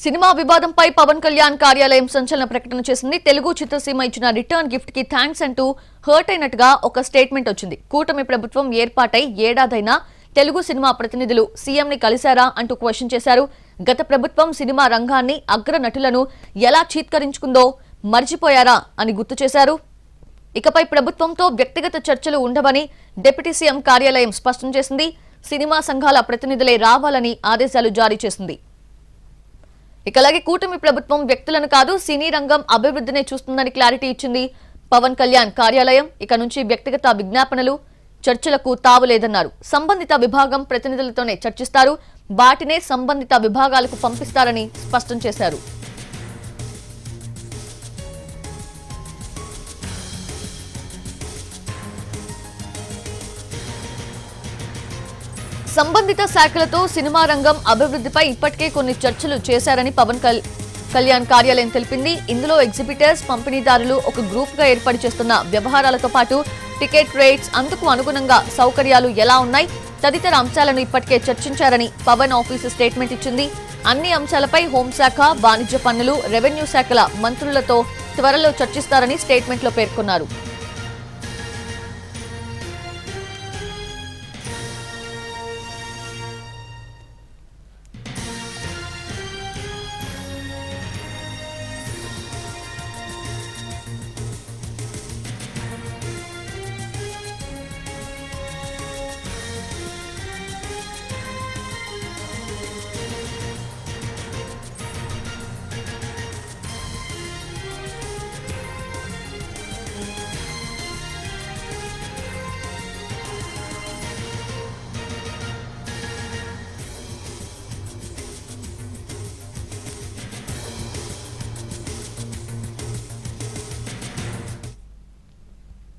Cinema వివాదంపై పవన్ కళ్యాణ్ కార్యాలయం సంచలన ప్రకటన చేసింది. తెలుగు చిత్రసీమ ఇచ్చిన రిటర్న్ గిఫ్ట్ కి థ్యాంక్స్ అంటూ హర్ట్ అయినట్టుగా ఒక స్టేట్మెంట్ వచ్చింది. కూటమి ప్రభుత్వం ఏర్పాటై ఏడాదైనా తెలుగు సినిమా ప్రతినిధులు సీఎం ని కలిశారా అంటూ క్వశ్చన్ చేశారు. గత ప్రభుత్వం సినిమా రంగాన్ని అగ్ర నటులను ఎలా చీత్కరించుకుందో మర్చిపోయారా అని గుర్తు చేశారు. ఇకపై ప్రభుత్వంతో వ్యక్తిగత చర్చలు ఉండవని డిప్యూటీ సీఎం కార్యాలయం స్పష్టం చేసింది. సినిమా సంఘాల ప్రతినిధులే రావాలని ఆదేశాలు జారీ చేసింది. ఇక అలాగే కూటమి ప్రభుత్వం వ్యక్తులను కాదు సినీ రంగం అభివృద్ధినే చూస్తుందని క్లారిటీ ఇచ్చింది పవన్ కళ్యాణ్ కార్యాలయం. ఇక నుంచి వ్యక్తిగత విజ్ఞాపనలు చర్చలకు తావులేదన్నారు. సంబంధిత విభాగం ప్రతినిధులతోనే చర్చిస్తారు, వాటినే సంబంధిత విభాగాలకు పంపిస్తారని స్పష్టం చేశారు. సంబంధిత శాఖలతో సినిమా రంగం అభివృద్ధిపై ఇప్పటికే కొన్ని చర్చలు చేశారని పవన్ కళ్యాణ్ కార్యాలయం తెలిపింది. ఇందులో ఎగ్జిబిటర్స్, పంపిణీదారులు ఒక గ్రూప్ గా ఏర్పాటు చేస్తున్న వ్యవహారాలతో పాటు టికెట్ రేట్స్, అందుకు అనుగుణంగా సౌకర్యాలు ఎలా ఉన్నాయి తదితర అంశాలను ఇప్పటికే చర్చించారని పవన్ ఆఫీసు స్టేట్మెంట్ ఇచ్చింది. అన్ని అంశాలపై హోంశాఖ, వాణిజ్య పన్నులు, రెవెన్యూ శాఖల మంత్రులతో త్వరలో చర్చిస్తారని స్టేట్మెంట్లో పేర్కొన్నారు.